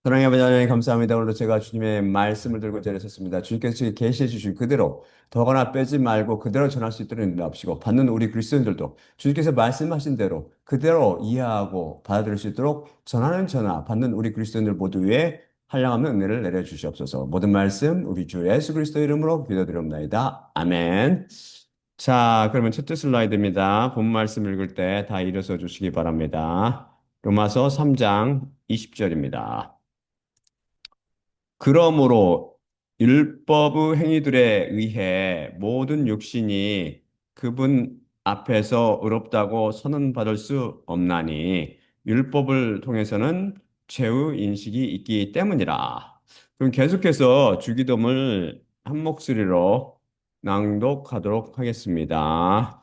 사랑의 아버지 하나님 감사합니다. 오늘도 제가 주님의 말씀을 들고 자리에 섰습니다. 주님께서 계시해 주신 그대로 더거나 빼지 말고 그대로 전할 수 있도록 인도하시고 받는 우리 그리스도인들도 주님께서 말씀하신 대로 그대로 이해하고 받아들일 수 있도록 전하는 전하 받는 우리 그리스도인들 모두 위에 한량없는 은혜를 내려주시옵소서. 모든 말씀 우리 주 예수 그리스도 이름으로 기도드립니다. 아멘. 자, 그러면 첫째 슬라이드입니다. 본 말씀 읽을 때 다 일어서 주시기 바랍니다. 로마서 3장 20절입니다. 그러므로 율법의 행위들에 의해 모든 육신이 그분 앞에서 의롭다고 선언받을 수 없나니 율법을 통해서는 죄의 인식이 있기 때문이라. 그럼 계속해서 주기도문을 한 목소리로 낭독하도록 하겠습니다.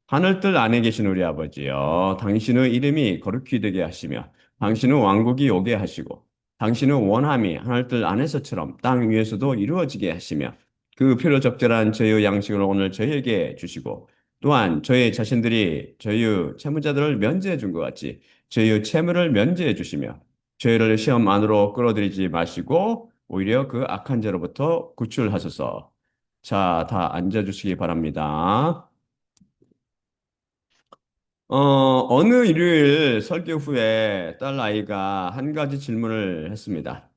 하늘뜰 안에 계신 우리 아버지여, 당신의 이름이 거룩히 되게 하시며, 당신의 왕국이 오게 하시고, 당신의 원함이 하늘뜰 안에서처럼 땅 위에서도 이루어지게 하시며, 그 필요 적절한 저희의 양식을 오늘 저희에게 주시고, 또한 저희 자신들이 저희의 채무자들을 면제해 준 것 같이 저희의 채무를 면제해 주시며, 저희를 시험 안으로 끌어들이지 마시고, 오히려 그 악한 죄로부터 구출하소서. 자, 다 앉아주시기 바랍니다. 어느 일요일 설교 후에 딸 아이가 한 가지 질문을 했습니다.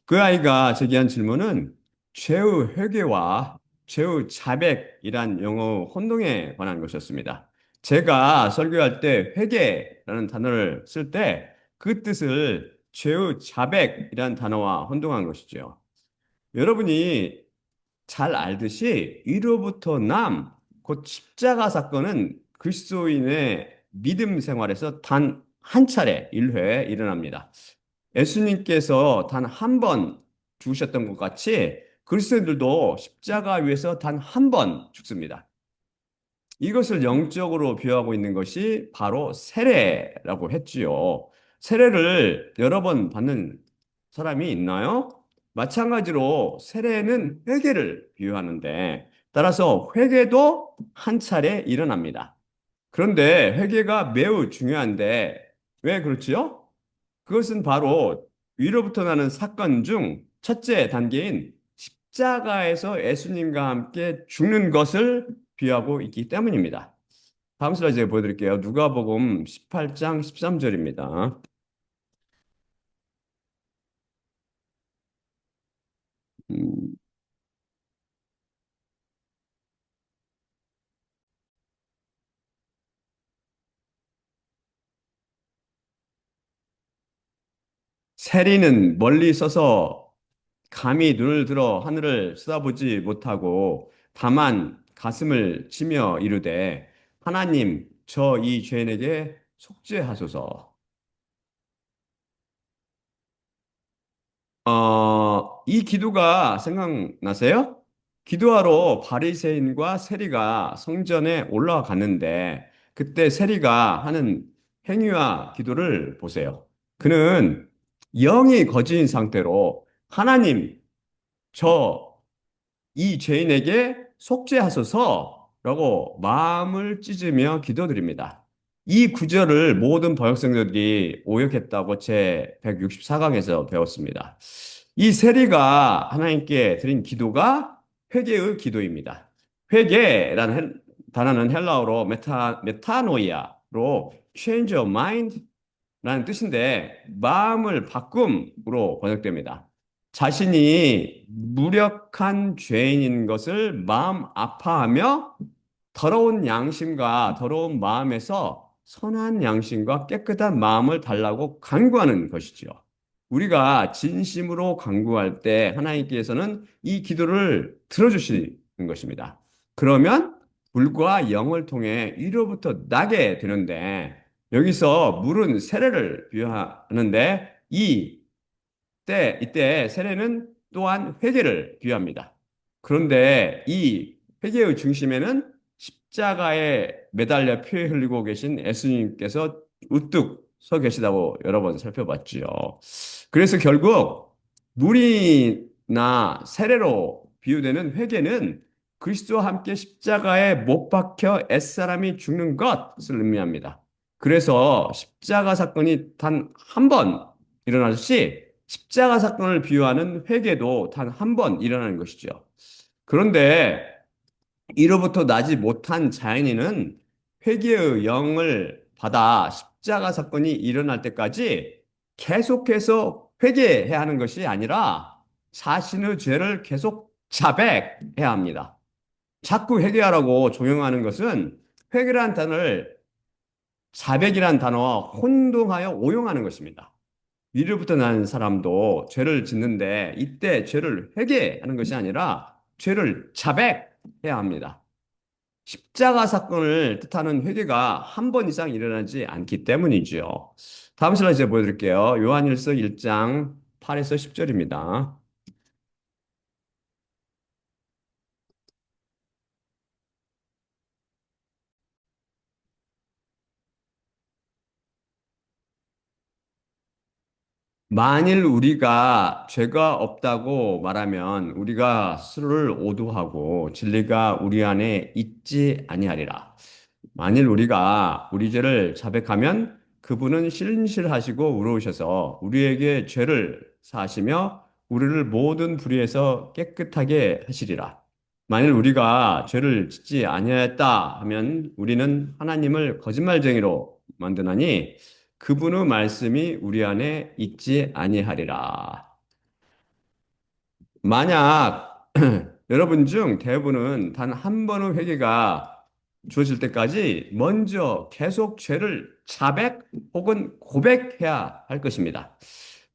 그 아이가 제기한 질문은 죄의 회개와 죄의 자백이란 영어 혼동에 관한 것이었습니다. 제가 설교할 때 회개라는 단어를 쓸 때 그 뜻을 죄의 자백이란 단어와 혼동한 것이죠. 여러분이 잘 알듯이 위로부터 남, 곧 십자가 사건은 그리스도인의 믿음 생활에서 단 한 차례 1회 일어납니다. 예수님께서 단 한 번 죽으셨던 것 같이 그리스도인들도 십자가 위에서 단 한 번 죽습니다. 이것을 영적으로 비유하고 있는 것이 바로 세례라고 했지요. 세례를 여러 번 받는 사람이 있나요? 마찬가지로 세례는 회개를 비유하는데 따라서 회개도 한 차례 일어납니다. 그런데 회개가 매우 중요한데 왜 그렇지요? 그것은 바로 위로부터 나는 사건 중 첫째 단계인 십자가에서 예수님과 함께 죽는 것을 비유하고 있기 때문입니다. 다음 슬라이드 보여드릴게요. 누가복음 18장 13절입니다. 세리는 멀리 서서 감히 눈을 들어 하늘을 쏟아보지 못하고 다만 가슴을 치며 이르되 하나님 저 이 죄인에게 속죄하소서. 이 기도가 생각나세요? 기도하러 바리새인과 세리가 성전에 올라갔는데 그때 세리가 하는 행위와 기도를 보세요. 그는 영이 거진 상태로 하나님 저 이 죄인에게 속죄하소서라고 마음을 찢으며 기도드립니다. 이 구절을 모든 번역성들이 오역했다고 제 164강에서 배웠습니다. 이 세리가 하나님께 드린 기도가 회개의 기도입니다. 회개라는 단어는 헬라어로 메타노이아로 change of mind 라는 뜻인데 마음을 바꿈으로 번역됩니다. 자신이 무력한 죄인인 것을 마음 아파하며 더러운 양심과 더러운 마음에서 선한 양심과 깨끗한 마음을 달라고 간구하는 것이지요. 우리가 진심으로 간구할 때 하나님께서는 이 기도를 들어주시는 것입니다. 그러면 불과 영을 통해 위로부터 나게 되는데 여기서 물은 세례를 비유하는데 이때 세례는 또한 회개를 비유합니다. 그런데 이 회개의 중심에는 십자가에 매달려 피 흘리고 계신 예수님께서 우뚝 서 계시다고 여러 번 살펴봤지요. 그래서 결국 물이나 세례로 비유되는 회개는 그리스도와 함께 십자가에 못 박혀 옛사람이 죽는 것을 의미합니다. 그래서 십자가 사건이 단 한 번 일어나듯이 십자가 사건을 비유하는 회개도 단 한 번 일어나는 것이죠. 그런데 이로부터 나지 못한 자연인은 회개의 영을 받아 십자가 사건이 일어날 때까지 계속해서 회개해야 하는 것이 아니라 자신의 죄를 계속 자백해야 합니다. 자꾸 회개하라고 종용하는 것은 회개라는 단어를 자백이라는 단어와 혼동하여 오용하는 것입니다. 위로부터 난 사람도 죄를 짓는데 이때 죄를 회개하는 것이 아니라 죄를 자백해야 합니다. 십자가 사건을 뜻하는 회개가 한 번 이상 일어나지 않기 때문이죠. 다음 슬라이드 보여드릴게요. 요한일서 1장 8에서 10절입니다. 만일 우리가 죄가 없다고 말하면 우리가 스스로를 오도하고 진리가 우리 안에 있지 아니하리라. 만일 우리가 우리 죄를 자백하면 그분은 신실하시고 의로우셔서 우리에게 죄를 사하시며 우리를 모든 불의에서 깨끗하게 하시리라. 만일 우리가 죄를 짓지 아니하였다 하면 우리는 하나님을 거짓말쟁이로 만드나니 그분의 말씀이 우리 안에 있지 아니하리라. 만약 여러분 중 대부분은 단 한 번의 회개가 주어질 때까지 먼저 계속 죄를 자백 혹은 고백해야 할 것입니다.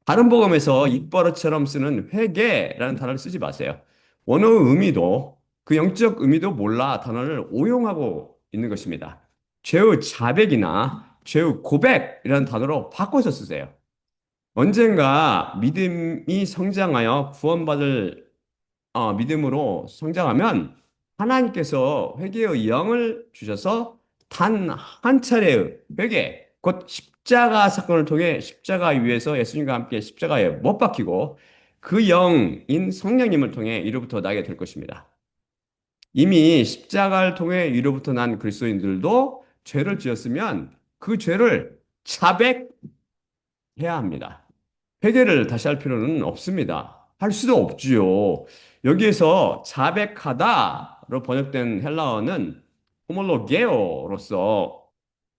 다른 복음에서 입버릇처럼 쓰는 회개라는 단어를 쓰지 마세요. 원어의 의미도 그 영적 의미도 몰라 단어를 오용하고 있는 것입니다. 죄의 자백이나 죄의 고백이라는 단어로 바꿔서 쓰세요. 언젠가 믿음이 성장하여 구원받을 믿음으로 성장하면 하나님께서 회개의 영을 주셔서 단 한 차례의 회개, 곧 십자가 사건을 통해 십자가 위에서 예수님과 함께 십자가에 못 박히고 그 영인 성령님을 통해 이로부터 나게 될 것입니다. 이미 십자가를 통해 위로부터 난 그리스도인들도 죄를 지었으면 그 죄를 자백해야 합니다. 회개를 다시 할 필요는 없습니다. 할 수도 없지요. 여기에서 자백하다로 번역된 헬라어는 호몰로게오로서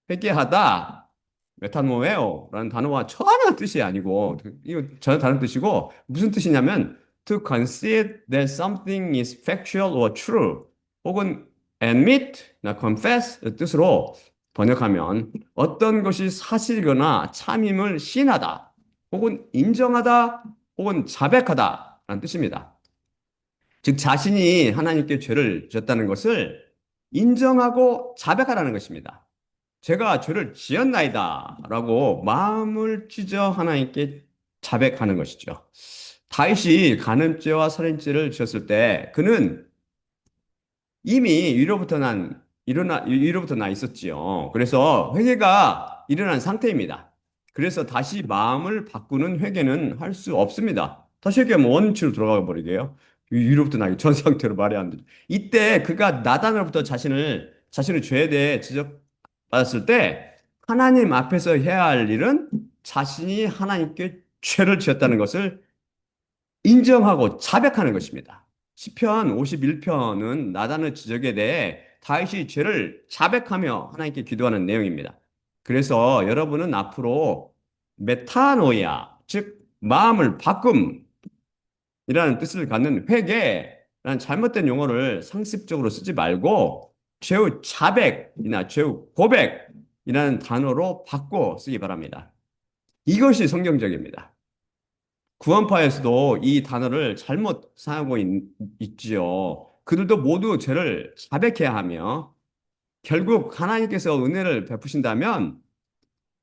회개하다, 메타노에오라는 단어와 전혀 뜻이 아니고 이거 전혀 다른 뜻이고 무슨 뜻이냐면 to concede that something is factual or true 혹은 admit, 나 confess 뜻으로 번역하면 어떤 것이 사실이거나 참임을 시인하다 혹은 인정하다 혹은 자백하다라는 뜻입니다. 즉 자신이 하나님께 죄를 지었다는 것을 인정하고 자백하라는 것입니다. 제가 죄를 지었나이다라고 마음을 찢어 하나님께 자백하는 것이죠. 다윗이 간음죄와 살인죄를 지었을 때 그는 이미 위로부터 나 있었지요. 그래서 회개가 일어난 상태입니다. 그래서 다시 마음을 바꾸는 회개는 할 수 없습니다. 다시 회개하면 원치로 돌아가 버리게요. 위로부터 나기 전 상태로 말이 안 되죠. 이때 그가 나단으로부터 자신의 죄에 대해 지적받았을 때 하나님 앞에서 해야 할 일은 자신이 하나님께 죄를 지었다는 것을 인정하고 자백하는 것입니다. 시편 51편은 나단의 지적에 대해 다윗이 죄를 자백하며 하나님께 기도하는 내용입니다. 그래서 여러분은 앞으로 메타노이아, 즉 마음을 바꿈이라는 뜻을 갖는 회개라는 잘못된 용어를 상습적으로 쓰지 말고 죄의 자백이나 죄의 고백이라는 단어로 바꿔 쓰기 바랍니다. 이것이 성경적입니다. 구원파에서도 이 단어를 잘못 사용하고 있지요. 그들도 모두 죄를 자백해야 하며 결국 하나님께서 은혜를 베푸신다면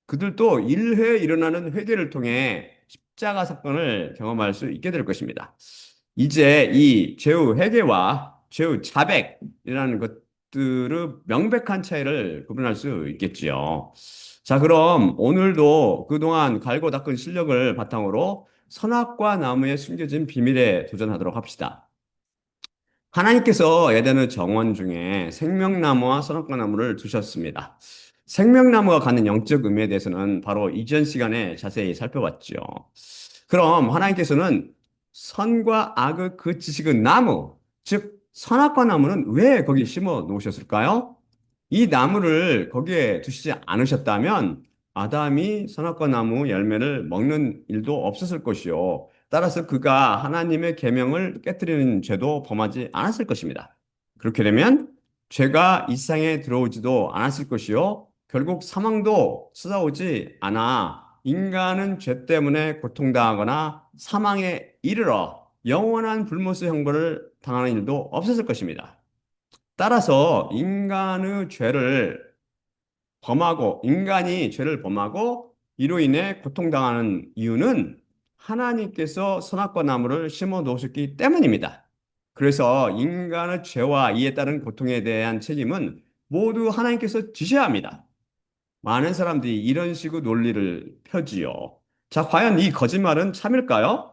그들도 일회에 일어나는 회개를 통해 십자가 사건을 경험할 수 있게 될 것입니다. 이제 이 죄의 회개와 죄의 자백이라는 것들의 명백한 차이를 구분할 수 있겠지요. 자, 그럼 오늘도 그동안 갈고 닦은 실력을 바탕으로 선악과 나무에 숨겨진 비밀에 도전하도록 합시다. 하나님께서 에덴의 정원 중에 생명나무와 선악과 나무를 두셨습니다. 생명나무가 갖는 영적 의미에 대해서는 바로 이전 시간에 자세히 살펴봤죠. 그럼 하나님께서는 선과 악의 그 지식의 나무, 즉 선악과 나무는 왜 거기 심어 놓으셨을까요? 이 나무를 거기에 두시지 않으셨다면 아담이 선악과 나무 열매를 먹는 일도 없었을 것이요. 따라서 그가 하나님의 계명을 깨뜨리는 죄도 범하지 않았을 것입니다. 그렇게 되면 죄가 이 세상에 들어오지도 않았을 것이요. 결국 사망도 찾아오지 않아 인간은 죄 때문에 고통당하거나 사망에 이르러 영원한 불못의 형벌을 당하는 일도 없었을 것입니다. 따라서 인간이 죄를 범하고 이로 인해 고통당하는 이유는 하나님께서 선악과 나무를 심어 놓으셨기 때문입니다. 그래서 인간의 죄와 이에 따른 고통에 대한 책임은 모두 하나님께서 지셔야 합니다. 많은 사람들이 이런 식의 논리를 펴지요. 자, 과연 이 거짓말은 참일까요?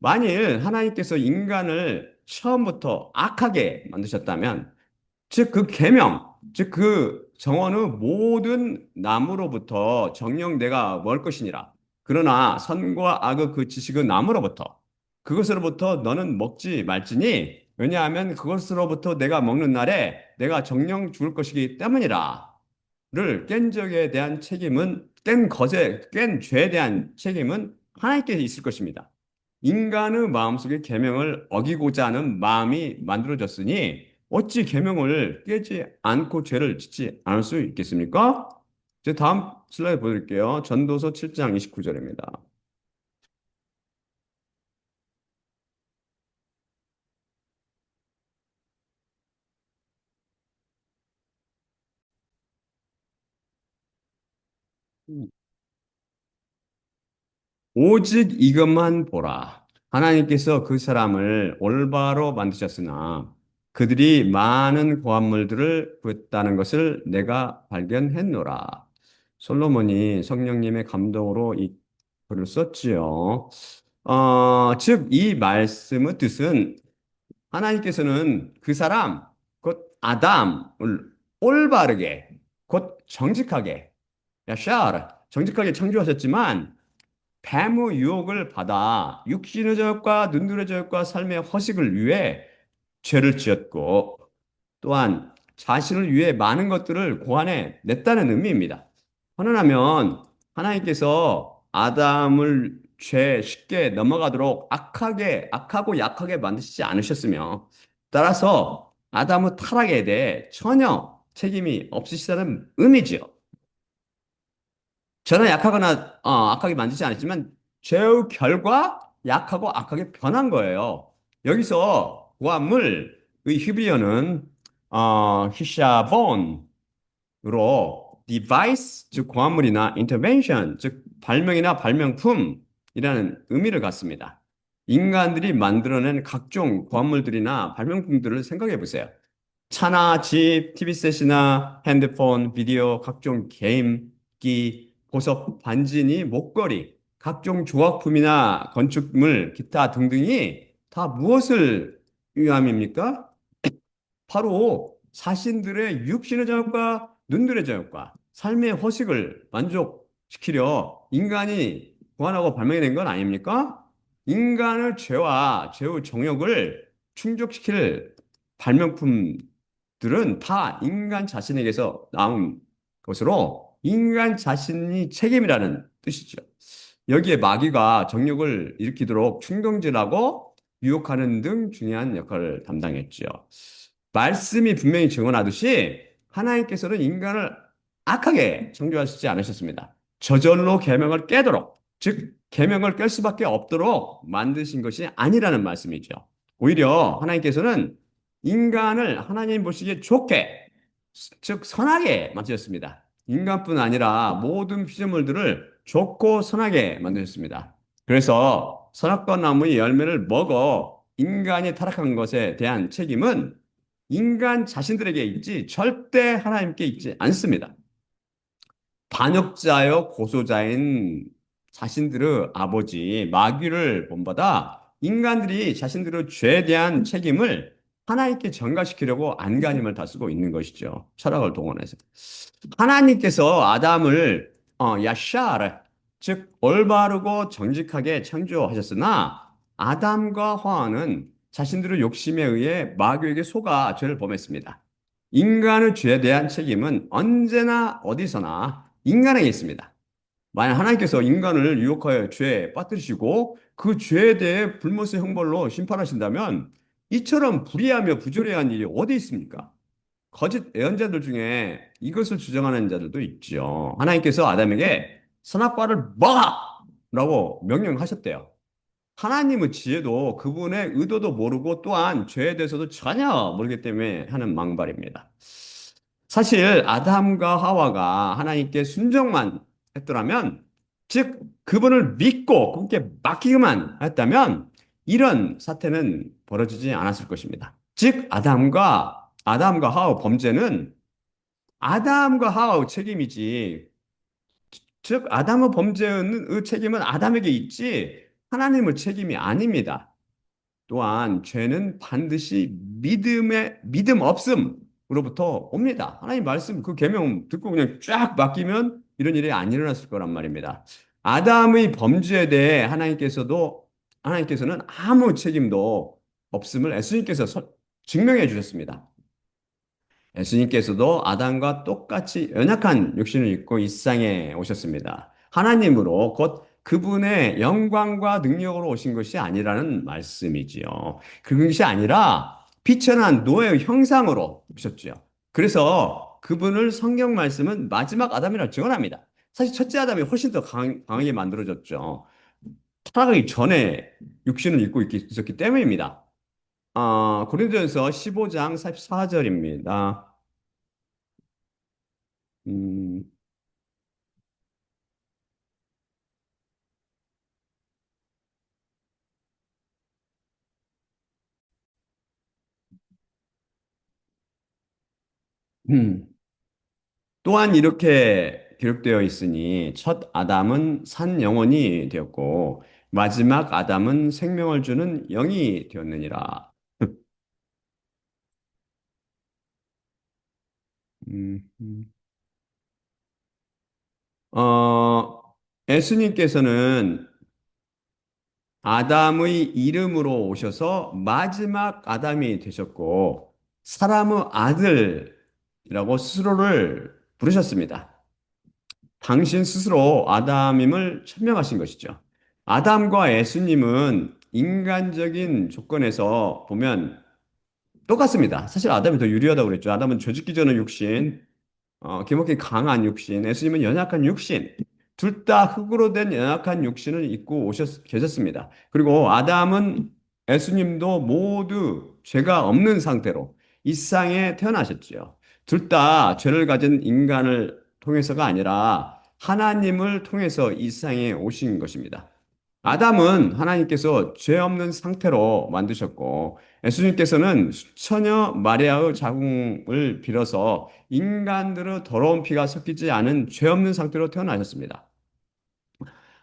만일 하나님께서 인간을 처음부터 악하게 만드셨다면 즉 그 계명, 즉 그 정원의 모든 나무로부터 정녕 내가 먹을 것이니라. 그러나 선과 악의 그 지식의 나무로부터 그것으로부터 너는 먹지 말지니 왜냐하면 그것으로부터 내가 먹는 날에 내가 정녕 죽을 것이기 때문이라. 를 깬 적에 대한 책임은 깬 죄에 대한 책임은 하나님께 있을 것입니다. 인간의 마음속에 계명을 어기고자 하는 마음이 만들어졌으니 어찌 계명을 깨지 않고 죄를 짓지 않을 수 있겠습니까? 이제 다음 슬라이드 보여드릴게요. 전도서 7장 29절입니다. 오직 이것만 보라. 하나님께서 그 사람을 올바로 만드셨으나 그들이 많은 고한물들을 구했다는 것을 내가 발견했노라. 솔로몬이 성령님의 감동으로 이 글을 썼지요. 즉, 이 말씀의 뜻은 하나님께서는 그 사람, 곧 아담을 올바르게, 곧 정직하게, 야샤르, 정직하게 창조하셨지만 뱀의 유혹을 받아 육신의 저욕과 눈들의 저욕과 삶의 허식을 위해 죄를 지었고 또한 자신을 위해 많은 것들을 고안해 냈다는 의미입니다. 헌언하면 하나님께서 아담을 죄 쉽게 넘어가도록 악하고 약하게 만드시지 않으셨으며 따라서 아담의 타락에 대해 전혀 책임이 없으시다는 의미지요. 저는 악하게 만들지 않았지만 죄의 결과 약하고 악하게 변한 거예요. 여기서 고함을 의 히브리어는 히샤본으로 device 즉 고함물이나 intervention 즉 발명이나 발명품이라는 의미를 갖습니다. 인간들이 만들어낸 각종 고함물들이나 발명품들을 생각해 보세요. 차나 집, TV셋이나 핸드폰, 비디오, 각종 게임기, 보석, 반지니, 목걸이, 각종 조각품이나 건축물, 기타 등등이 다 무엇을 위함입니까? 바로 자신들의 육신의 정욕과 눈들의 정욕과 삶의 허식을 만족시키려 인간이 고안하고 발명해낸 건 아닙니까? 인간의 죄와 죄의 정욕을 충족시킬 발명품들은 다 인간 자신에게서 나온 것으로 인간 자신이 책임이라는 뜻이죠. 여기에 마귀가 정욕을 일으키도록 충동질하고 유혹하는 등 중요한 역할을 담당했죠. 말씀이 분명히 증언하듯이 하나님께서는 인간을 악하게 창조하시지 않으셨습니다. 저절로 계명을 깨도록, 즉 계명을 깰 수밖에 없도록 만드신 것이 아니라는 말씀이죠. 오히려 하나님께서는 인간을 하나님 보시기에 좋게, 즉 선하게 만드셨습니다. 인간뿐 아니라 모든 피조물들을 좋고 선하게 만드셨습니다. 그래서 선악과 나무의 열매를 먹어 인간이 타락한 것에 대한 책임은 인간 자신들에게 있지 절대 하나님께 있지 않습니다. 반역자여 고소자인 자신들의 아버지 마귀를 본받아 인간들이 자신들의 죄에 대한 책임을 하나님께 전가시키려고 안간힘을 다 쓰고 있는 것이죠. 철학을 동원해서. 하나님께서 아담을 야샤르 즉 올바르고 정직하게 창조하셨으나 아담과 하와는 자신들의 욕심에 의해 마귀에게 속아 죄를 범했습니다. 인간의 죄에 대한 책임은 언제나 어디서나 인간에게 있습니다. 만약 하나님께서 인간을 유혹하여 죄에 빠뜨리시고 그 죄에 대해 불못의 형벌로 심판하신다면 이처럼 불의하며 부조리한 일이 어디 있습니까? 거짓 예언자들 중에 이것을 주장하는 자들도 있죠. 하나님께서 아담에게 선악과를 먹어! 라고 명령하셨대요. 하나님의 지혜도 그분의 의도도 모르고 또한 죄에 대해서도 전혀 모르기 때문에 하는 망발입니다. 사실 아담과 하와가 하나님께 순종만 했더라면, 즉 그분을 믿고 그분께 맡기기만 했다면 이런 사태는 벌어지지 않았을 것입니다. 즉 아담과 하와 범죄는 아담과 하와의 책임이지. 즉 아담의 범죄의 책임은 아담에게 있지 하나님의 책임이 아닙니다. 또한 죄는 반드시 믿음 없음으로부터 옵니다. 하나님 말씀 그 계명 듣고 그냥 쫙 맡기면 이런 일이 안 일어났을 거란 말입니다. 아담의 범죄에 대해 하나님께서는 아무 책임도 없음을 예수님께서 증명해 주셨습니다. 예수님께서도 아담과 똑같이 연약한 육신을 입고 이 세상에 오셨습니다. 하나님으로 곧 그분의 영광과 능력으로 오신 것이 아니라는 말씀이지요. 그것이 아니라 비천한 노예의 형상으로 오셨지요. 그래서 그분을 성경 말씀은 마지막 아담이라고 증언합니다. 사실 첫째 아담이 훨씬 더 강하게 만들어졌죠. 타락하기 전에 육신을 입고 있었기 때문입니다. 고린도전서 15장 44절입니다. 음, 음. 또한 이렇게 기록되어 있으니 첫 아담은 산 영혼이 되었고 마지막 아담은 생명을 주는 영이 되었느니라. 음, 음. 어, 예수님께서는 아담의 이름으로 오셔서 마지막 아담이 되셨고 사람의 아들이라고 스스로를 부르셨습니다. 당신 스스로 아담임을 천명하신 것이죠. 아담과 예수님은 인간적인 조건에서 보면 똑같습니다. 사실 아담이 더 유리하다고 그랬죠. 아담은 죄짓기 전의 육신, 기복히 강한 육신, 예수님은 연약한 육신, 둘 다 흙으로 된 연약한 육신을 입고 계셨습니다. 그리고 아담은 예수님도 모두 죄가 없는 상태로 이 세상에 태어나셨지요. 둘 다 죄를 가진 인간을 통해서가 아니라 하나님을 통해서 이 세상에 오신 것입니다. 아담은 하나님께서 죄 없는 상태로 만드셨고, 예수님께서는 수천여 마리아의 자궁을 빌어서 인간들의 더러운 피가 섞이지 않은 죄 없는 상태로 태어나셨습니다.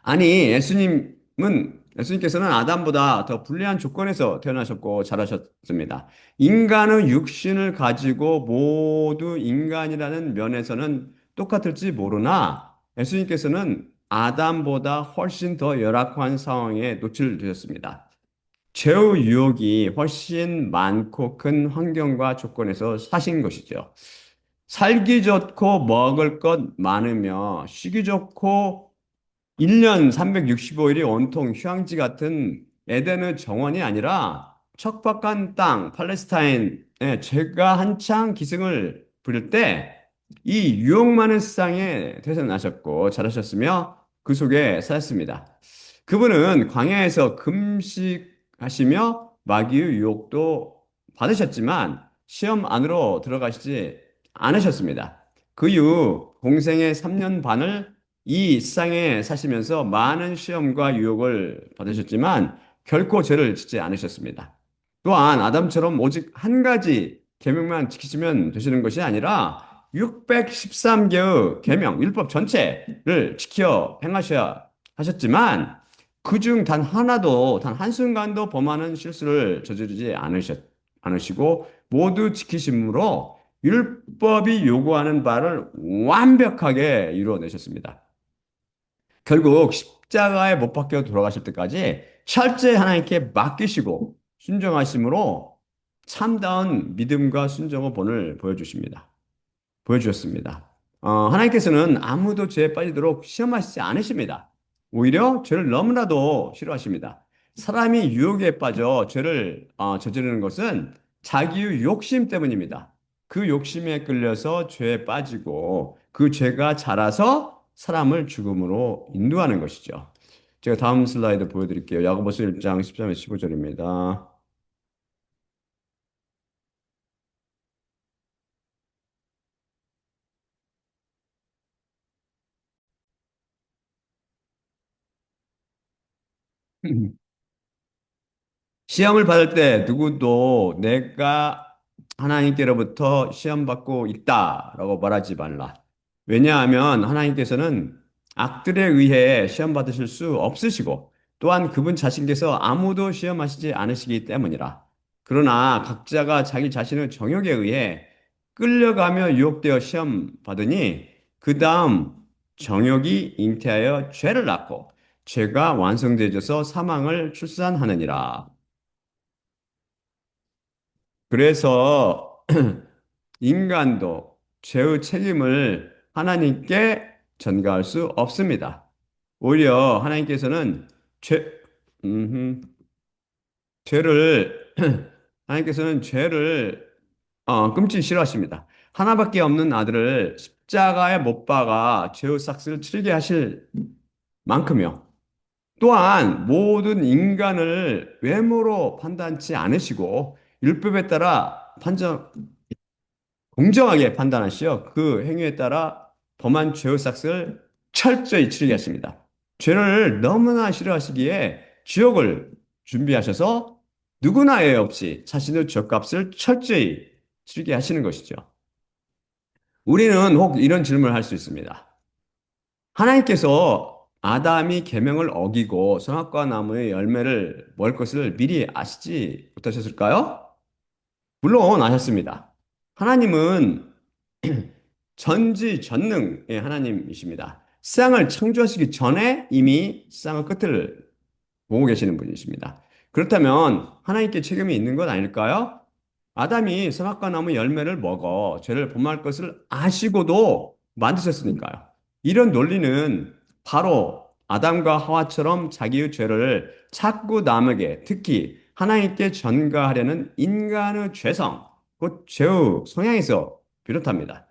아니, 예수님께서는 아담보다 더 불리한 조건에서 태어나셨고 자라셨습니다. 인간의 육신을 가지고 모두 인간이라는 면에서는 똑같을지 모르나 예수님께서는 아담보다 훨씬 더 열악한 상황에 노출되셨습니다. 죄의 유혹이 훨씬 많고 큰 환경과 조건에서 사신 것이죠. 살기 좋고 먹을 것 많으며 쉬기 좋고 1년 365일이 온통 휴양지 같은 에덴의 정원이 아니라 척박한 땅, 팔레스타인에 죄가 한창 기승을 부릴 때 이 유혹 많은 세상에 태어나셨고 자라셨으며 그 속에 사셨습니다. 그분은 광야에서 금식하시며 마귀의 유혹도 받으셨지만 시험 안으로 들어가시지 않으셨습니다. 그 이후 공생의 3년 반을 이 세상에 사시면서 많은 시험과 유혹을 받으셨지만 결코 죄를 짓지 않으셨습니다. 또한 아담처럼 오직 한 가지 계명만 지키시면 되시는 것이 아니라 613개의 계명, 율법 전체를 지켜 행하셔야 하셨지만 그중 단 하나도 단 한순간도 범하는 실수를 저지르지 않으시고 모두 지키심으로 율법이 요구하는 바를 완벽하게 이루어내셨습니다. 결국 십자가에 못 박혀 돌아가실 때까지 철저히 하나님께 맡기시고 순종하심으로 참다운 믿음과 순종의 본을 보여주셨습니다. 하나님께서는 아무도 죄에 빠지도록 시험하시지 않으십니다. 오히려 죄를 너무나도 싫어하십니다. 사람이 유혹에 빠져 죄를 저지르는 것은 자기의 욕심 때문입니다. 그 욕심에 끌려서 죄에 빠지고 그 죄가 자라서 사람을 죽음으로 인도하는 것이죠. 제가 다음 슬라이드 보여드릴게요. 야고보서 1장 13에서 15절입니다. 시험을 받을 때 누구도 내가 하나님께로부터 시험받고 있다라고 말하지 말라. 왜냐하면 하나님께서는 악들에 의해 시험 받으실 수 없으시고 또한 그분 자신께서 아무도 시험하시지 않으시기 때문이라. 그러나 각자가 자기 자신의 정욕에 의해 끌려가며 유혹되어 시험 받으니 그 다음 정욕이 잉태하여 죄를 낳고 죄가 완성되어져서 사망을 출산하느니라. 그래서 인간도 죄의 책임을 하나님께 전가할 수 없습니다. 오히려 하나님께서는 죄, 음흠, 죄를, 하나님께서는 죄를 끔찍이 싫어하십니다. 하나밖에 없는 아들을 십자가에 못 박아 죄의 삭스를 치르게 하실 만큼요. 또한 모든 인간을 외모로 판단치 않으시고 율법에 따라 공정하게 판단하시어 그 행위에 따라 범한 죄의 삭을 철저히 치르게 하십니다. 죄를 너무나 싫어하시기에 지옥을 준비하셔서 누구나 예외 없이 자신의 죄값을 철저히 치르게 하시는 것이죠. 우리는 혹 이런 질문을 할 수 있습니다. 하나님께서 아담이 계명을 어기고 선악과 나무의 열매를 먹을 것을 미리 아시지 못하셨을까요? 물론 아셨습니다. 하나님은 전지전능의 하나님이십니다. 세상을 창조하시기 전에 이미 세상의 끝을 보고 계시는 분이십니다. 그렇다면 하나님께 책임이 있는 것 아닐까요? 아담이 선악과 나무 열매를 먹어 죄를 범할 것을 아시고도 만드셨으니까요. 이런 논리는 바로 아담과 하와처럼 자기의 죄를 자꾸 남에게, 특히 하나님께 전가하려는 인간의 죄성, 그 죄의 성향에서 비롯합니다.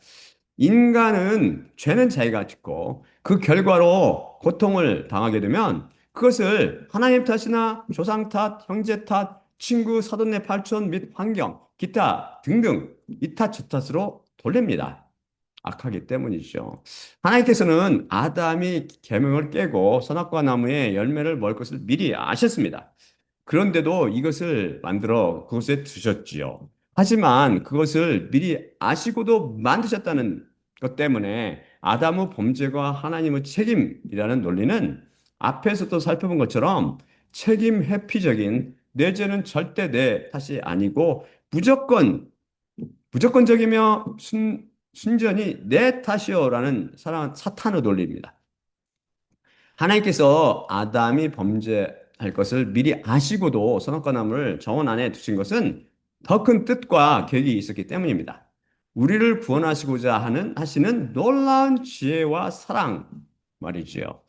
인간은 죄는 자기가 짓고 그 결과로 고통을 당하게 되면 그것을 하나님 탓이나 조상 탓, 형제 탓, 친구, 사돈네 팔촌 및 환경, 기타 등등 이 탓, 저 탓으로 돌립니다. 악하기 때문이죠. 하나님께서는 아담이 계명을 깨고 선악과 나무의 열매를 먹을 것을 미리 아셨습니다. 그런데도 이것을 만들어 그것에 두셨지요. 하지만 그것을 미리 아시고도 만드셨다는 것 때문에 아담의 범죄가 하나님의 책임이라는 논리는 앞에서도 살펴본 것처럼 책임 회피적인 내 죄는 절대 내 탓이 아니고 무조건적이며 순전히 내 탓이요라는 사탄의 논리입니다. 하나님께서 아담이 범죄할 것을 미리 아시고도 선악과 나무를 정원 안에 두신 것은 더 큰 뜻과 계획이 있었기 때문입니다. 우리를 구원하시고자 하시는 놀라운 지혜와 사랑 말이지요.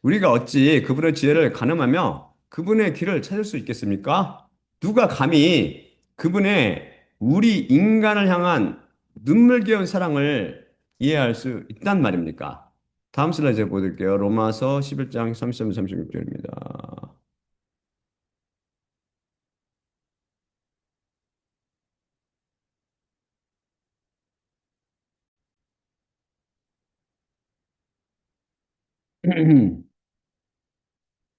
우리가 어찌 그분의 지혜를 가늠하며 그분의 길을 찾을 수 있겠습니까? 누가 감히 그분의 우리 인간을 향한 눈물겨운 사랑을 이해할 수 있단 말입니까? 다음 슬라이드 보여드릴게요. 로마서 11장 33, 36절입니다.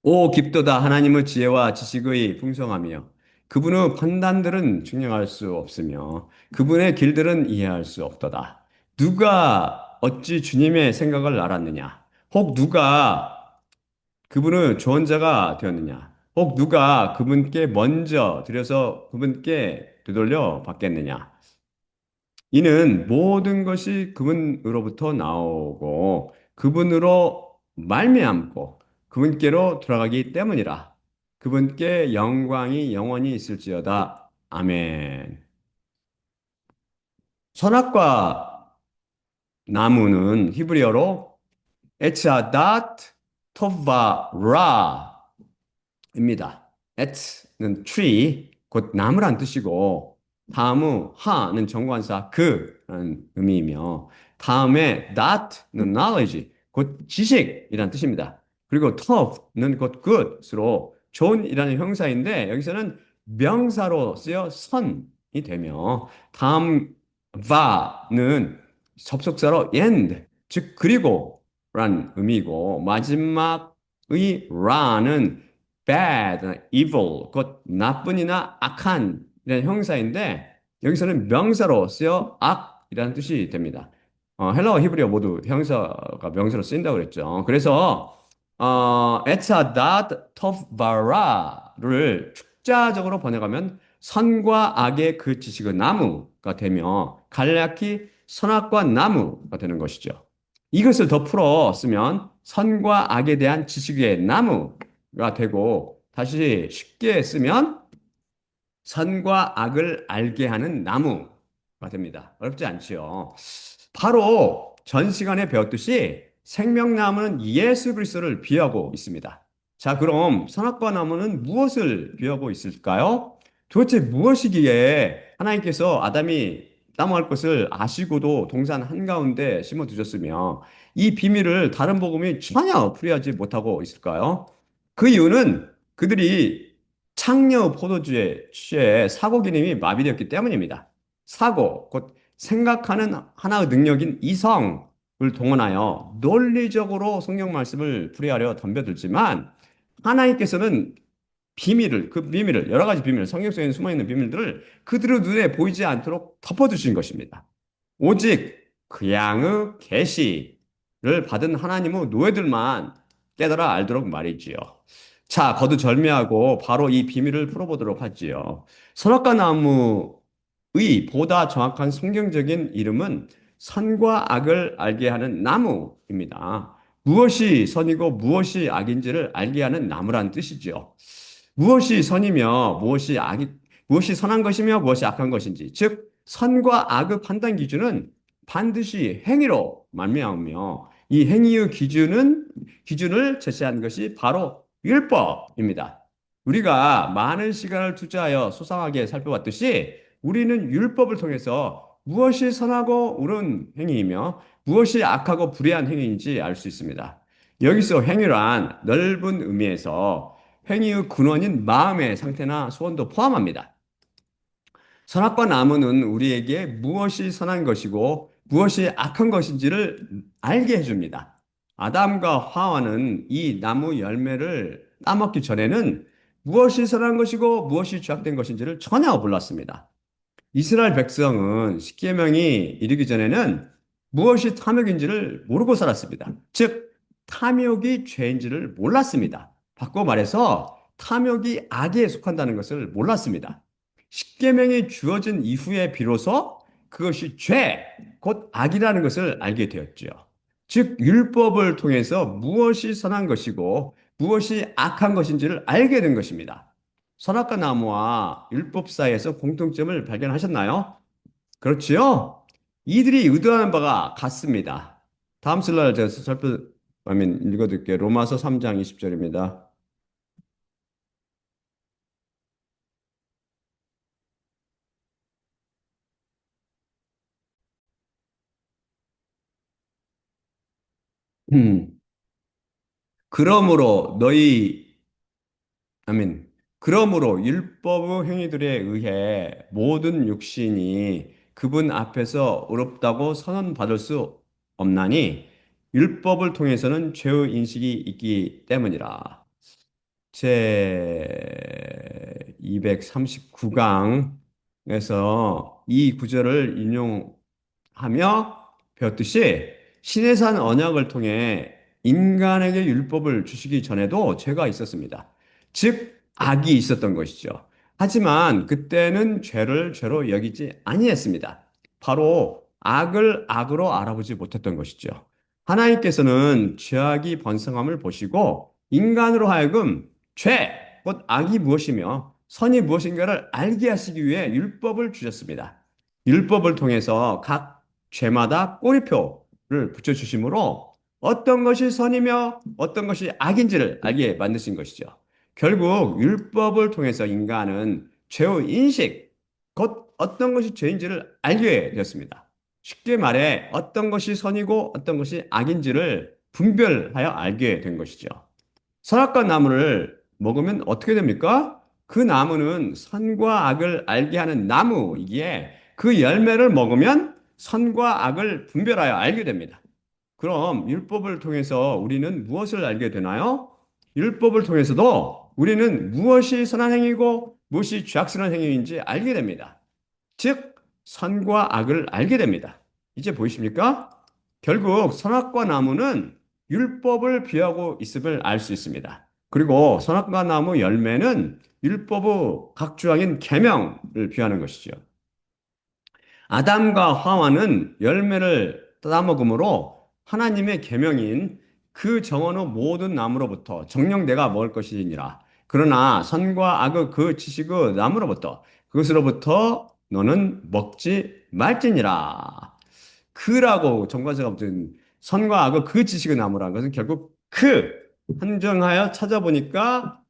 오 깊도다 하나님의 지혜와 지식의 풍성하며 그분의 판단들은 증명할 수 없으며 그분의 길들은 이해할 수 없도다. 누가 어찌 주님의 생각을 알았느냐? 혹 누가 그분의 조언자가 되었느냐? 혹 누가 그분께 먼저 들여서 그분께 되돌려 받겠느냐? 이는 모든 것이 그분으로부터 나오고 그분으로 말미암고 그분께로 돌아가기 때문이라. 그분께 영광이 영원히 있을지어다. 아멘. 선악과 나무는 히브리어로 에츠아닷 토바라 입니다. at는 tree, 곧 나무란 뜻이고, 다음은 하는 정관사 그라는 의미이며, 다음에 that는 knowledge, 곧 지식이란 뜻입니다. 그리고 tough는 곧 good으로 좋은이라는 형사인데, 여기서는 명사로 쓰여 선이 되며, 다음 va는 접속사로 and, 즉 그리고 란 의미고, 마지막의 ra는 bad, evil, 곧 나쁜이나 악한 이라는 형사인데 여기서는 명사로 쓰여 악이라는 뜻이 됩니다. 헬라어, 히브리어 모두 형사가 명사로 쓰인다고 그랬죠. 그래서 에차닷 토바라를 축자적으로 번역하면 선과 악의 그 지식의 나무가 되며 간략히 선악과 나무가 되는 것이죠. 이것을 더 풀어 쓰면 선과 악에 대한 지식의 나무가 되고 다시 쉽게 쓰면 선과 악을 알게 하는 나무가 됩니다. 어렵지 않지요. 바로 전 시간에 배웠듯이 생명나무는 예수 그리스도를 비유하고 있습니다. 자, 그럼 선악과 나무는 무엇을 비유하고 있을까요? 도대체 무엇이기에 하나님께서 아담이 따먹을 것을 아시고도 동산 한가운데 심어 두셨으며 이 비밀을 다른 복음이 전혀 풀이하지 못하고 있을까요? 그 이유는 그들이 창녀 포도주에 취해 사고 기능이 마비되었기 때문입니다. 사고, 곧 생각하는 하나의 능력인 이성을 동원하여 논리적으로 성경 말씀을 풀이하려 덤벼들지만 하나님께서는 그 비밀을, 여러 가지 비밀, 성경 속에 숨어있는 비밀들을 그들의 눈에 보이지 않도록 덮어두신 것입니다. 오직 그 양의 계시를 받은 하나님의 노예들만 깨달아 알도록 말이지요. 자, 거두절미하고 바로 이 비밀을 풀어보도록 하지요. 선악과 나무의 보다 정확한 성경적인 이름은 선과 악을 알게 하는 나무입니다. 무엇이 선이고 무엇이 악인지를 알게 하는 나무란 뜻이지요. 무엇이 선이며 무엇이 선한 것이며 무엇이 악한 것인지, 즉 선과 악의 판단 기준은 반드시 행위로 말미암으며 이 행위의 기준을 제시한 것이 바로 율법입니다. 우리가 많은 시간을 투자하여 소상하게 살펴봤듯이 우리는 율법을 통해서 무엇이 선하고 옳은 행위이며 무엇이 악하고 불의한 행위인지 알 수 있습니다. 여기서 행위란 넓은 의미에서 행위의 근원인 마음의 상태나 소원도 포함합니다. 선악과 나무는 우리에게 무엇이 선한 것이고 무엇이 악한 것인지를 알게 해줍니다. 아담과 하와는 이 나무 열매를 따먹기 전에는 무엇이 선한 것이고 무엇이 죄악된 것인지를 전혀 몰랐습니다. 이스라엘 백성은 십계명이 이르기 전에는 무엇이 탐욕인지를 모르고 살았습니다. 즉, 탐욕이 죄인지를 몰랐습니다. 바꿔 말해서 탐욕이 악에 속한다는 것을 몰랐습니다. 십계명이 주어진 이후에 비로소 그것이 죄, 곧 악이라는 것을 알게 되었죠. 즉, 율법을 통해서 무엇이 선한 것이고 무엇이 악한 것인지를 알게 된 것입니다. 선악과 나무와 율법 사이에서 공통점을 발견하셨나요? 그렇지요? 이들이 의도하는 바가 같습니다. 다음 슬라이드 제가 읽어드릴게요. 로마서 3장 20절입니다. 음, 그러므로 아멘. 그러므로 율법의 행위들에 의해 모든 육신이 그분 앞에서 의롭다고 선언받을 수 없나니 율법을 통해서는 죄의 인식이 있기 때문이라. 제 239강에서 이 구절을 인용하며 배웠듯이 신의 산 언약을 통해 인간에게 율법을 주시기 전에도 죄가 있었습니다. 즉, 악이 있었던 것이죠. 하지만 그때는 죄를 죄로 여기지 아니했습니다. 바로 악을 악으로 알아보지 못했던 것이죠. 하나님께서는 죄악이 번성함을 보시고 인간으로 하여금 죄, 곧 악이 무엇이며 선이 무엇인가를 알게 하시기 위해 율법을 주셨습니다. 율법을 통해서 각 죄마다 꼬리표를 붙여주심으로 어떤 것이 선이며 어떤 것이 악인지를 알게 만드신 것이죠. 결국 율법을 통해서 인간은 죄의 인식, 곧 어떤 것이 죄인지를 알게 되었습니다. 쉽게 말해 어떤 것이 선이고 어떤 것이 악인지를 분별하여 알게 된 것이죠. 선악과 나무를 먹으면 어떻게 됩니까? 그 나무는 선과 악을 알게 하는 나무이기에 그 열매를 먹으면 선과 악을 분별하여 알게 됩니다. 그럼 율법을 통해서 우리는 무엇을 알게 되나요? 율법을 통해서도 우리는 무엇이 선한 행위고 무엇이 죄악스러운 행위인지 알게 됩니다. 즉, 선과 악을 알게 됩니다. 이제 보이십니까? 결국 선악과 나무는 율법을 비하고 있음을 알 수 있습니다. 그리고 선악과 나무 열매는 율법의 각주항인 계명을 비하는 것이죠. 아담과 하와는 열매를 따먹음으로 하나님의 계명인 그 정하는 모든 나무로부터 정녕 내가 먹을 것이니라. 그러나 선과 악의 그 지식의 나무로부터 그것으로부터 너는 먹지 말지니라. 그라고 정관사가 붙은 선과 악의 그 지식의 나무라는 것은 결국 그 한정하여 찾아보니까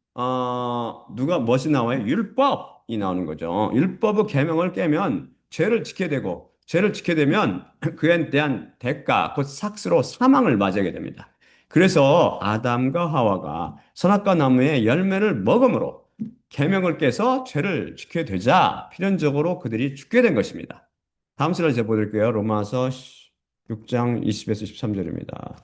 누가 무엇이 나와요? 율법이 나오는 거죠. 율법의 계명을 깨면 죄를 지켜야 되고 죄를 지켜야 되면 그에 대한 대가 곧 삭스로 사망을 맞이하게 됩니다. 그래서 아담과 하와가 선악과 나무의 열매를 먹음으로 계명을 깨서 죄를 지켜야 되자 필연적으로 그들이 죽게 된 것입니다. 다음 슬라이드 제가 보여드릴게요. 로마서 6장 20에서 13절입니다.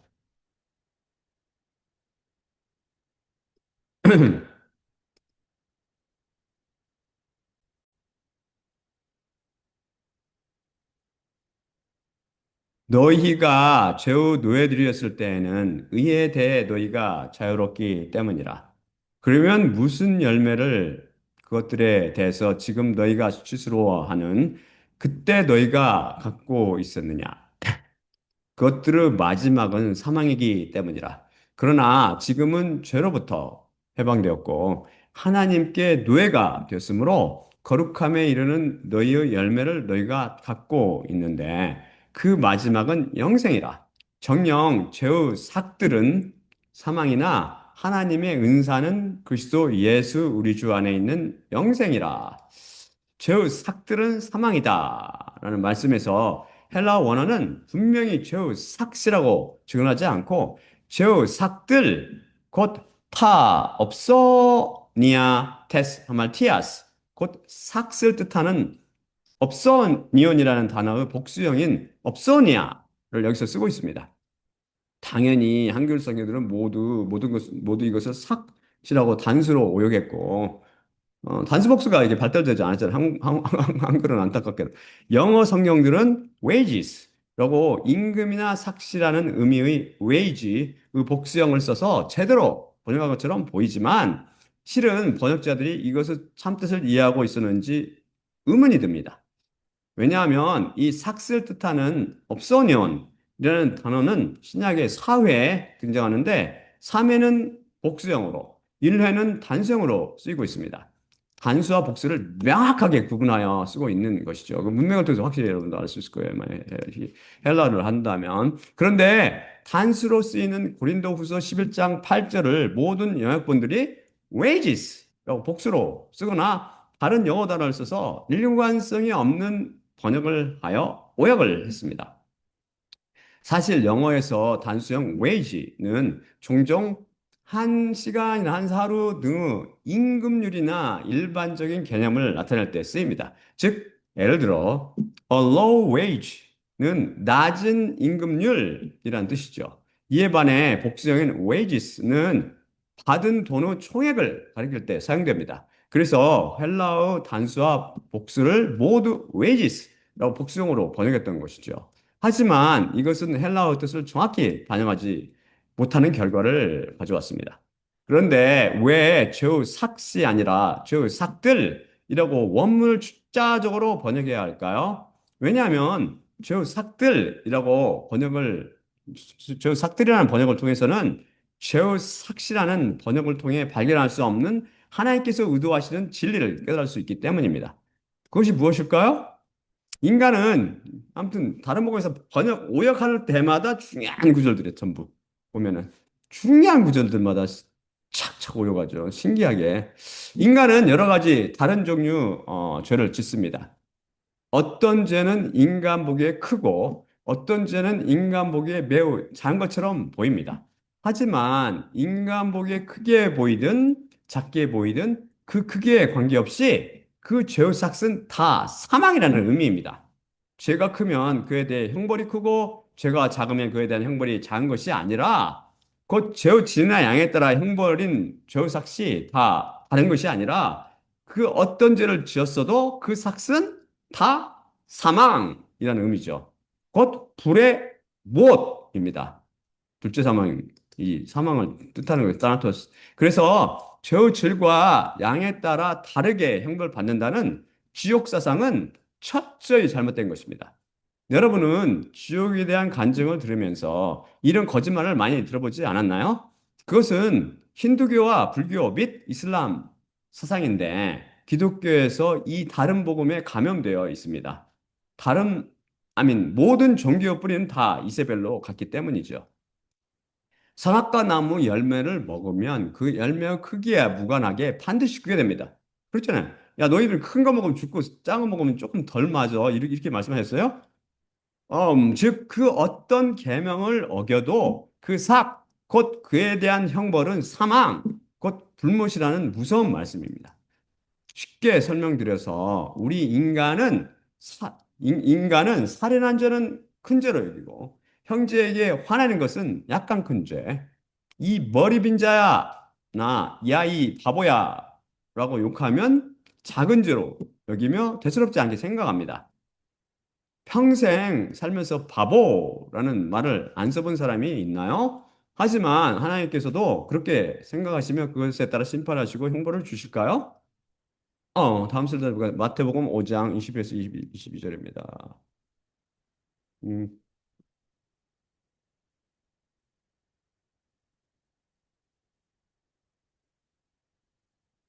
너희가 죄의 노예들이었을 때에는 의에 대해 너희가 자유롭기 때문이라. 그러면 무슨 열매를 그것들에 대해서 지금 너희가 수치스러워하는 그때 너희가 갖고 있었느냐? 그것들의 마지막은 사망이기 때문이라. 그러나 지금은 죄로부터 해방되었고 하나님께 노예가 되었으므로 거룩함에 이르는 너희의 열매를 너희가 갖고 있는데 그 마지막은 영생이라. 정녕 죄의 삭들은 사망이나 하나님의 은사는 그리스도 예수 우리 주 안에 있는 영생이라. 죄의 삭들은 사망이다. 라는 말씀에서 헬라어 원어는 분명히 죄의 삭시라고 증언하지 않고 죄의 삭들, 곧 타, 없어니아, 테스, 하말티아스, 곧 삭을 뜻하는 없어니온이라는 단어의 복수형인 없어니아를 여기서 쓰고 있습니다. 당연히 한글 성경들은 모두 이것을 삭이라고 단수로 오역했고 단수복수가 이게 발달되지 않았잖아요. 한글은 안타깝게도. 영어 성경들은 wages라고 임금이나 삭시라는 의미의 wage의 복수형을 써서 제대로 번역한 것처럼 보이지만 실은 번역자들이 이것을 참뜻을 이해하고 있었는지 의문이 듭니다. 왜냐하면 이 삭스를 뜻하는 업소년이라는 단어는 신약의 4회에 등장하는데 3회는 복수형으로 1회는 단수형으로 쓰이고 있습니다. 단수와 복수를 명확하게 구분하여 쓰고 있는 것이죠. 그 문맥을 통해서 확실히 여러분도 알 수 있을 거예요. 만약에 헬라어를 한다면. 그런데 단수로 쓰이는 고린도후서 11장 8절을 모든 영역본들이 wages라고 복수로 쓰거나 다른 영어 단어를 써서 일관성이 없는 번역을 하여 오역을 했습니다. 사실 영어에서 단수형 wage는 종종 한 시간이나 한 하루 등의 임금률이나 일반적인 개념을 나타낼 때 쓰입니다. 즉, 예를 들어 a low wage는 낮은 임금률이란 뜻이죠. 이에 반해 복수형인 wages는 받은 돈의 총액을 가리킬 때 사용됩니다. 그래서 헬라어 단수와 복수를 모두 wages라고 복수형으로 번역했던 것이죠. 하지만 이것은 헬라어 뜻을 정확히 반영하지 못하는 결과를 가져왔습니다. 그런데 왜 죄의 삭시 아니라 죄의 삭들이라고 원문을 출자적으로 번역해야 할까요? 왜냐하면 죄의 삭들이라고 번역을 죄삭들이라는 번역을 통해서는 죄삭시라는 번역을 통해 발견할 수 없는 하나님께서 의도하시는 진리를 깨달을 수 있기 때문입니다. 그것이 무엇일까요? 인간은 아무튼 다른 복음에서 번역 오역할 때마다 중요한 구절들이 전부 보면은 중요한 구절들마다 착착 오역하죠. 신기하게 인간은 여러 가지 다른 종류 죄를 짓습니다. 어떤 죄는 인간 보기에 크고 어떤 죄는 인간 보기에 매우 작은 것처럼 보입니다. 하지만 인간 보기에 크게 보이든 작게 보이든 그 크기에 관계없이 그 죄의 삭은 다 사망이라는 의미입니다. 죄가 크면 그에 대해 형벌이 크고 죄가 작으면 그에 대한 형벌이 작은 것이 아니라 곧 죄의 질이나 양에 따라 형벌인 죄의 삭이 다 다른 것이 아니라 그 어떤 죄를 지었어도 그 삭은 다 사망이라는 의미죠. 곧 불의 못입니다. 둘째 사망, 이 사망을 뜻하는 거예요. 따나토스. 그래서 죄의 질과 양에 따라 다르게 형벌받는다는 지옥 사상은 철저히 잘못된 것입니다. 여러분은 지옥에 대한 간증을 들으면서 이런 거짓말을 많이 들어보지 않았나요? 그것은 힌두교와 불교 및 이슬람 사상인데 기독교에서 이 다른 복음에 감염되어 있습니다. 다른, 모든 종교의 뿌리는 다 이세벨로 같기 때문이죠. 선악과 나무 열매를 먹으면 그 열매의 크기에 무관하게 반드시 죽게 됩니다. 그렇잖아요. 야, 너희들 큰 거 먹으면 죽고 작은 거 먹으면 조금 덜 맞아. 이렇게 말씀하셨어요? 즉, 그 어떤 계명을 어겨도 그 삭, 곧 그에 대한 형벌은 사망, 곧 불못이라는 무서운 말씀입니다. 쉽게 설명드려서 우리 인간은 살인한 죄는 큰 죄로 여기고 형제에게 화내는 것은 약간 큰 죄. 이 머리 빈 자야 나 야 이 바보야 라고 욕하면 작은 죄로 여기며 대수롭지 않게 생각합니다. 평생 살면서 바보라는 말을 안 써본 사람이 있나요? 하지만 하나님께서도 그렇게 생각하시며 그것에 따라 심판하시고 형벌을 주실까요? 다음 슬ide 보가 마태복음 5장 20에서 22절입니다. 음,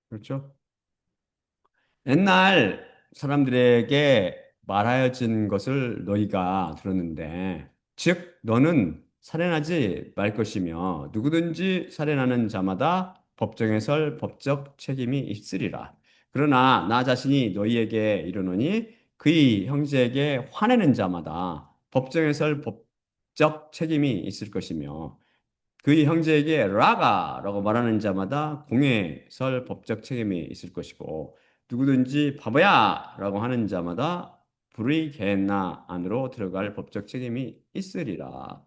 그렇죠? 옛날 사람들에게 말하여진 것을 너희가 들었는데, 즉, 너는 살인하지 말 것이며, 누구든지 살인하는 자마다 법정에 설 법적 책임이 있으리라. 그러나 나 자신이 너희에게 이르노니, 그의 형제에게 화내는 자마다 법정에 설 법적 책임이 있을 것이며, 그의 형제에게 라가라고 말하는 자마다 공에 설 법적 책임이 있을 것이고 누구든지 바보야라고 하는 자마다 불의 게hen나 안으로 들어갈 법적 책임이 있으리라.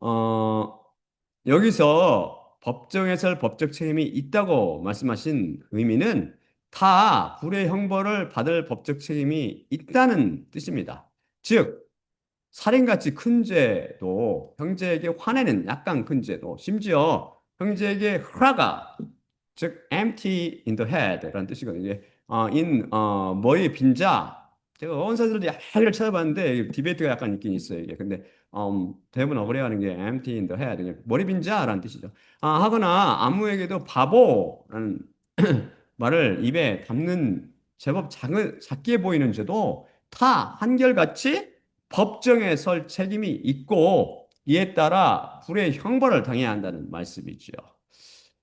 어, 여기서 법정에 설 법적 책임이 있다고 말씀하신 의미는 다 불의 형벌을 받을 법적 책임이 있다는 뜻입니다. 즉 살인같이 큰 죄도 형제에게 화내는 약간 큰 죄도 심지어 형제에게 흐라가 즉 empty in the head라는 뜻이거든요. 이게 머리 빈자 제가 언어사들도 약간 찾아봤는데 디베이트가 약간 있긴 있어요. 이게 근데 대부분 어그레하는 게 empty in the head 그냥 머리 빈자라는 뜻이죠. 하거나 아무에게도 바보라는 말을 입에 담는 제법 작게 보이는 죄도 다 한결같이 법정에 설 책임이 있고 이에 따라 불의 형벌을 당해야 한다는 말씀이지요.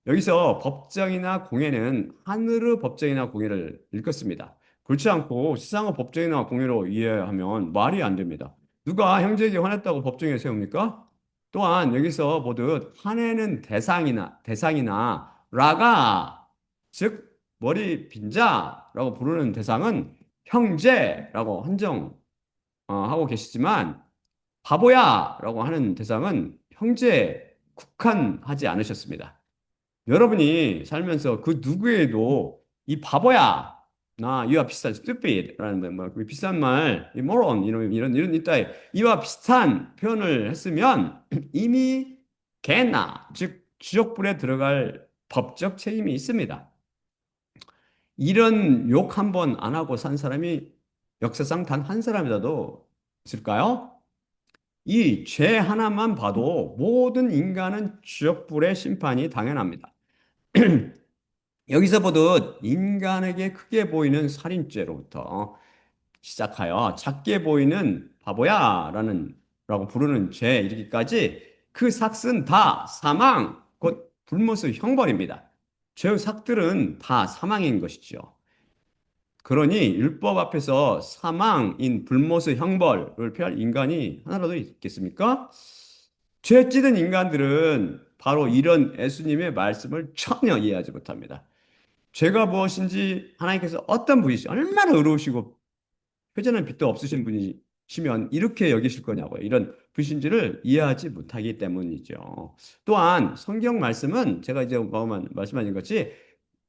여기서 법정이나 공예는 하늘의 법정이나 공예를 일컫습니다. 그렇지 않고 세상의 법정이나 공예로 이해하면 말이 안 됩니다. 누가 형제에게 화냈다고 법정에 세웁니까? 또한 여기서 보듯 화내는 대상이나 라가 즉 머리 빈자라고 부르는 대상은 형제라고 하고 계시지만 바보야라고 하는 대상은 형제에 국한하지 않으셨습니다. 여러분이 살면서 그 누구에도 이 바보야, 이와 비슷한 stupid라는 그 비슷한 말, 이 moron 이런 이따위 이와 비슷한 표현을 했으면 이미 개나 즉 지옥불에 들어갈 법적 책임이 있습니다. 이런 욕 한 번 안 하고 산 사람이 역사상 단 한 사람이라도 있을까요? 이 죄 하나만 봐도 모든 인간은 지옥불의 심판이 당연합니다. 여기서 보듯 인간에게 크게 보이는 살인죄로부터 시작하여 작게 보이는 바보야라는 라고 부르는 죄에 이르기까지 그 삭은 다 사망, 곧 불못의 형벌입니다. 죄의 삭들은 다 사망인 것이지요. 그러니 율법 앞에서 사망인 불못의 형벌을 피할 인간이 하나라도 있겠습니까? 죄 찌든 인간들은 바로 이런 예수님의 말씀을 전혀 이해하지 못합니다. 죄가 무엇인지 하나님께서 어떤 분이시 얼마나 의로우시고 회전한 빛도 없으신 분이시면 이렇게 여기실 거냐고요. 이런 불신지를 이해하지 못하기 때문이죠. 또한 성경 말씀은 제가 이제 말씀하신 것이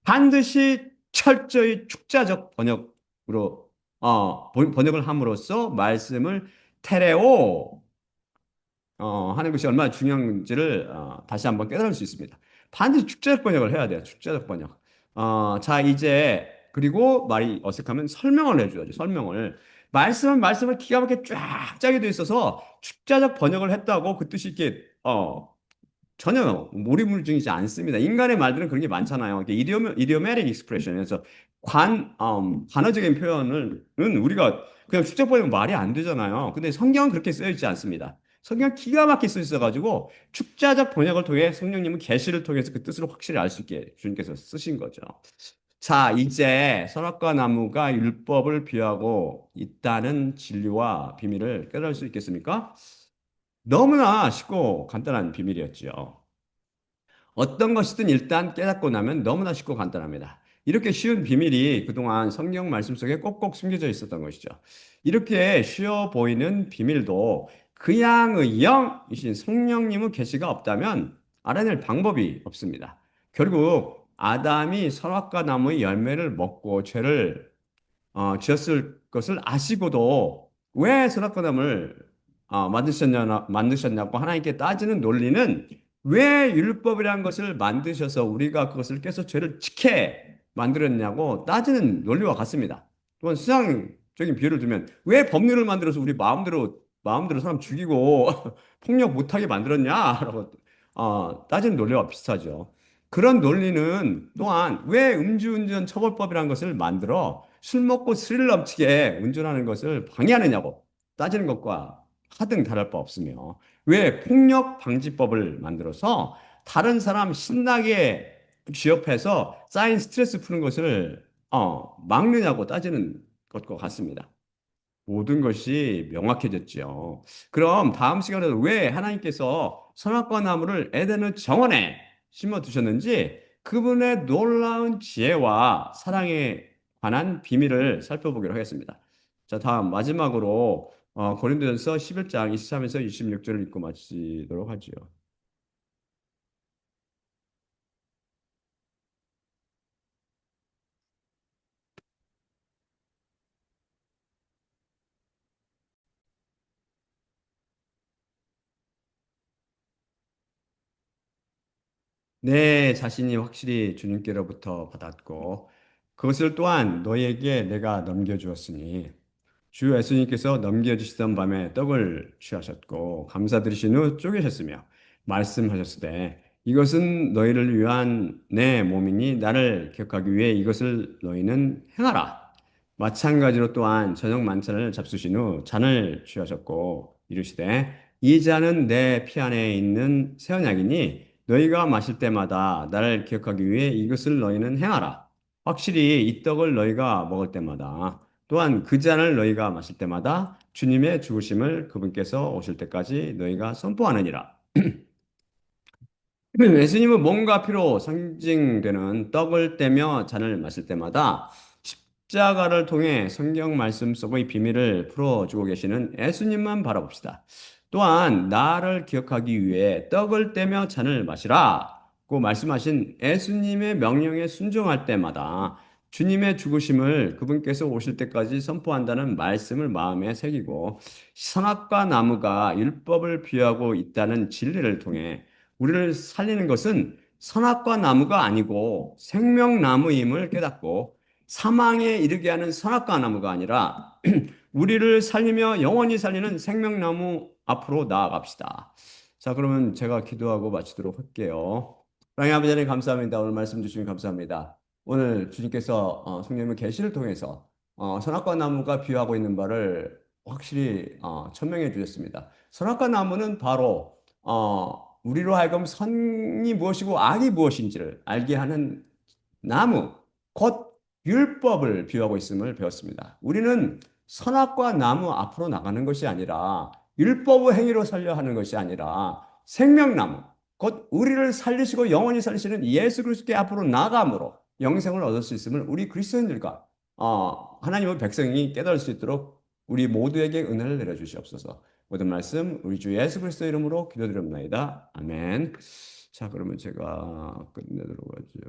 반드시 철저히 축자적 번역으로 번역을 함으로써 말씀을 테레오 하는 것이 얼마나 중요한지를 다시 한번 깨달을 수 있습니다. 반드시 축자적 번역을 해야 돼요. 축자적 번역. 자, 이제 그리고 말이 어색하면 설명을 해줘야죠. 설명을. 말씀을 기가 막히게 쫙 짜게 돼 있어서 축자적 번역을 했다고 그 뜻이 이렇게 전혀 몰입물증이지 않습니다. 인간의 말들은 그런 게 많잖아요. 이게 이디오매틱 익스프레션에서 관어적인 표현은 우리가 그냥 축적번역은 말이 안 되잖아요. 근데 성경은 그렇게 쓰여 있지 않습니다. 성경 기가 막히게 써 있어가지고 축자적 번역을 통해 성령님은 계시를 통해서 그 뜻을 확실히 알 수 있게 주님께서 쓰신 거죠. 자, 이제 선악과 나무가 율법을 비하고 있다는 진리와 비밀을 깨달을 수 있겠습니까? 너무나 쉽고 간단한 비밀이었지요. 어떤 것이든 일단 깨닫고 나면 너무나 쉽고 간단합니다. 이렇게 쉬운 비밀이 그동안 성경 말씀 속에 꼭꼭 숨겨져 있었던 것이죠. 이렇게 쉬워 보이는 비밀도 그양의 영이신 성령님의 계시가 없다면 알아낼 방법이 없습니다. 결국 아담이 선악과 나무의 열매를 먹고 죄를 지었을 것을 아시고도 왜 선악과담을 만드셨냐고 하나님께 따지는 논리는 왜 율법이라는 것을 만드셔서 우리가 그것을 깨서 죄를 지게 만들었냐고 따지는 논리와 같습니다. 또한 수상적인 비유를 두면 왜 법률을 만들어서 우리 마음대로 사람 죽이고 폭력 못하게 만들었냐라고 따지는 논리와 비슷하죠. 그런 논리는 또한 왜 음주운전 처벌법이라는 것을 만들어 술 먹고 스릴 넘치게 운전하는 것을 방해하느냐고 따지는 것과 하등 다를 바 없으며 왜 폭력 방지법을 만들어서 다른 사람 신나게 취업해서 쌓인 스트레스 푸는 것을 막느냐고 따지는 것과 같습니다. 모든 것이 명확해졌지요. 그럼 다음 시간에는 왜 하나님께서 선악과 나무를 에덴의 정원에 심어 두셨는지 그분의 놀라운 지혜와 사랑에 관한 비밀을 살펴보기로 하겠습니다. 자, 다음 마지막으로 고린도전서 11장 23에서 26절을 읽고 마치도록 하지요. 내 자신이 확실히 주님께로부터 받았고 그것을 또한 너희에게 내가 넘겨주었으니 주 예수님께서 넘겨주시던 밤에 떡을 취하셨고 감사드리신 후 쪼개셨으며 말씀하셨으되 이것은 너희를 위한 내 몸이니 나를 기억하기 위해 이것을 너희는 행하라. 마찬가지로 또한 저녁 만찬을 잡수신 후 잔을 취하셨고 이르시되 이 잔은 내 피 안에 있는 새 언약이니 너희가 마실 때마다 나를 기억하기 위해 이것을 너희는 행하라. 확실히 이 떡을 너희가 먹을 때마다 또한 그 잔을 너희가 마실 때마다 주님의 죽으심을 그분께서 오실 때까지 너희가 선포하느니라. 예수님은 몸과 피로 상징되는 떡을 떼며 잔을 마실 때마다 십자가를 통해 성경 말씀 속의 비밀을 풀어주고 계시는 예수님만 바라봅시다. 또한 나를 기억하기 위해 떡을 떼며 잔을 마시라고 말씀하신 예수님의 명령에 순종할 때마다 주님의 죽으심을 그분께서 오실 때까지 선포한다는 말씀을 마음에 새기고 선악과 나무가 율법을 비하고 있다는 진리를 통해 우리를 살리는 것은 선악과 나무가 아니고 생명나무임을 깨닫고 사망에 이르게 하는 선악과 나무가 아니라 우리를 살리며 영원히 살리는 생명나무 앞으로 나아갑시다. 자, 그러면 제가 기도하고 마치도록 할게요. 하나님 아버지 하나님 감사합니다. 오늘 말씀 주시면 감사합니다. 오늘 주님께서 성령님의 계시를 통해서 선악과 나무가 비유하고 있는 바를 확실히 천명해 주셨습니다. 선악과 나무는 바로 우리로 하여금 선이 무엇이고 악이 무엇인지를 알게 하는 나무, 곧 율법을 비유하고 있음을 배웠습니다. 우리는 선악과 나무 앞으로 나가는 것이 아니라 율법의 행위로 살려 하는 것이 아니라 생명나무, 곧 우리를 살리시고 영원히 살리시는 예수 그리스도께 앞으로 나감으로 영생을 얻을 수 있음을 우리 그리스도인들과 하나님의 백성이 깨달을 수 있도록 우리 모두에게 은혜를 내려주시옵소서. 모든 말씀 우리 주 예수 그리스도 이름으로 기도드립니다. 아멘. 자, 그러면 제가 끝내도록 하죠.